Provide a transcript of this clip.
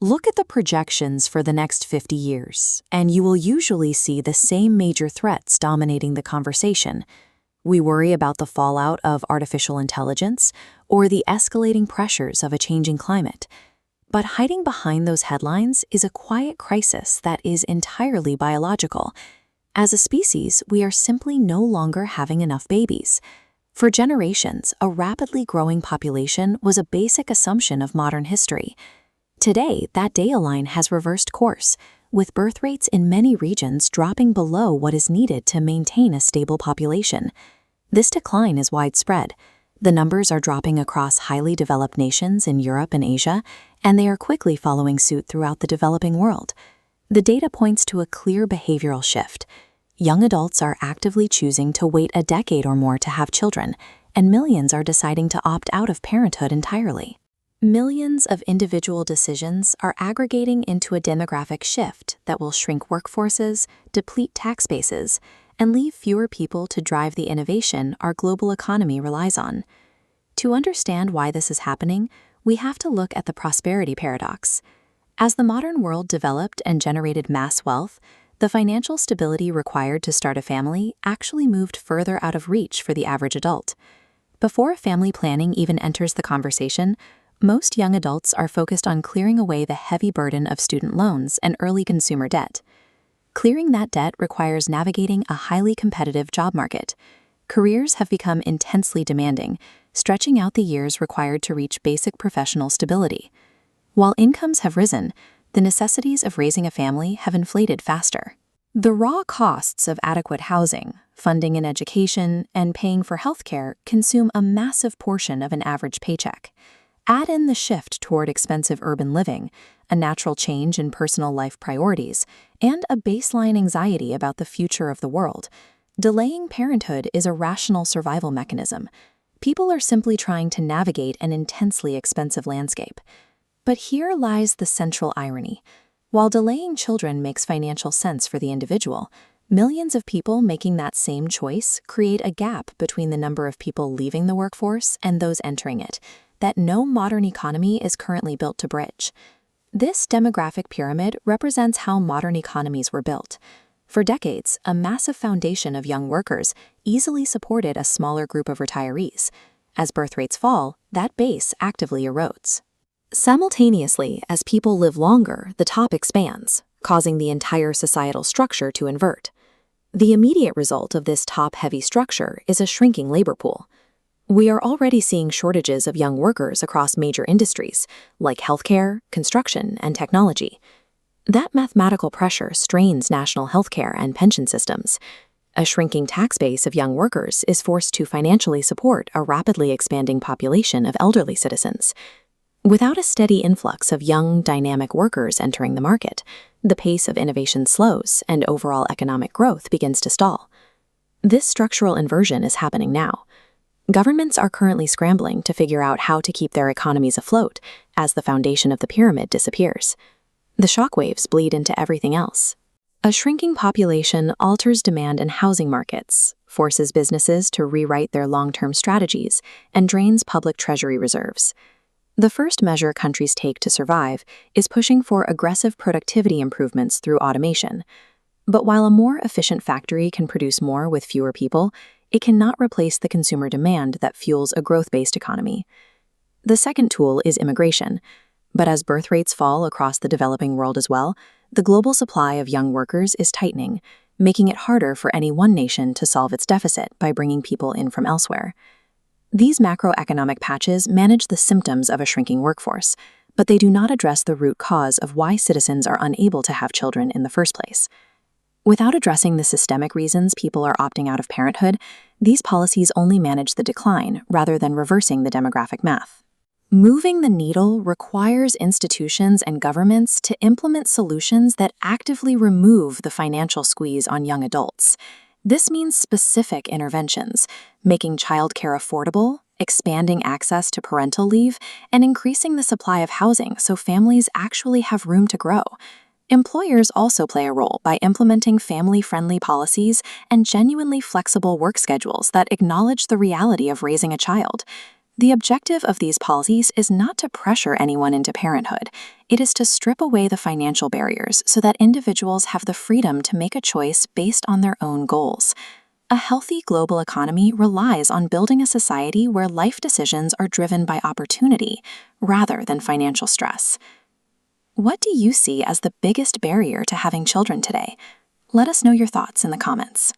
Look at the projections for the next 50 years, and you will usually see the same major threats dominating the conversation. We worry about the fallout of artificial intelligence or the escalating pressures of a changing climate. But hiding behind those headlines is a quiet crisis that is entirely biological. As a species, we are simply no longer having enough babies. For generations, a rapidly growing population was a basic assumption of modern history. Today, that data line has reversed course, with birth rates in many regions dropping below what is needed to maintain a stable population. This decline is widespread. The numbers are dropping across highly developed nations in Europe and Asia, and they are quickly following suit throughout the developing world. The data points to a clear behavioral shift. Young adults are actively choosing to wait a decade or more to have children, and millions are deciding to opt out of parenthood entirely. Millions of individual decisions are aggregating into a demographic shift that will shrink workforces, deplete tax bases, and leave fewer people to drive the innovation our global economy relies on. To understand why this is happening, we have to look at the prosperity paradox. As the modern world developed and generated mass wealth, the financial stability required to start a family actually moved further out of reach for the average adult. Before family planning even enters the conversation, most young adults are focused on clearing away the heavy burden of student loans and early consumer debt. Clearing that debt requires navigating a highly competitive job market. Careers have become intensely demanding, stretching out the years required to reach basic professional stability. While incomes have risen, the necessities of raising a family have inflated faster. The raw costs of adequate housing, funding an education, and paying for healthcare consume a massive portion of an average paycheck. Add in the shift toward expensive urban living, a natural change in personal life priorities, and a baseline anxiety about the future of the world. Delaying parenthood is a rational survival mechanism. People are simply trying to navigate an intensely expensive landscape. But here lies the central irony. While delaying children makes financial sense for the individual, millions of people making that same choice create a gap between the number of people leaving the workforce and those entering it that no modern economy is currently built to bridge. This demographic pyramid represents how modern economies were built. For decades, a massive foundation of young workers easily supported a smaller group of retirees. As birth rates fall, that base actively erodes. Simultaneously, as people live longer, the top expands, causing the entire societal structure to invert. The immediate result of this top-heavy structure is a shrinking labor pool. We are already seeing shortages of young workers across major industries, like healthcare, construction, and technology. That mathematical pressure strains national healthcare and pension systems. A shrinking tax base of young workers is forced to financially support a rapidly expanding population of elderly citizens. Without a steady influx of young, dynamic workers entering the market, the pace of innovation slows and overall economic growth begins to stall. This structural inversion is happening now. Governments are currently scrambling to figure out how to keep their economies afloat as the foundation of the pyramid disappears. The shockwaves bleed into everything else. A shrinking population alters demand in housing markets, forces businesses to rewrite their long-term strategies, and drains public treasury reserves. The first measure countries take to survive is pushing for aggressive productivity improvements through automation. But while a more efficient factory can produce more with fewer people, it cannot replace the consumer demand that fuels a growth-based economy. The second tool is immigration. But as birth rates fall across the developing world as well, the global supply of young workers is tightening, making it harder for any one nation to solve its deficit by bringing people in from elsewhere. These macroeconomic patches manage the symptoms of a shrinking workforce, but they do not address the root cause of why citizens are unable to have children in the first place. Without addressing the systemic reasons people are opting out of parenthood, these policies only manage the decline rather than reversing the demographic math. Moving the needle requires institutions and governments to implement solutions that actively remove the financial squeeze on young adults. This means specific interventions, making childcare affordable, expanding access to parental leave, and increasing the supply of housing so families actually have room to grow. Employers also play a role by implementing family-friendly policies and genuinely flexible work schedules that acknowledge the reality of raising a child. The objective of these policies is not to pressure anyone into parenthood. It is to strip away the financial barriers so that individuals have the freedom to make a choice based on their own goals. A healthy global economy relies on building a society where life decisions are driven by opportunity rather than financial stress. What do you see as the biggest barrier to having children today? Let us know your thoughts in the comments.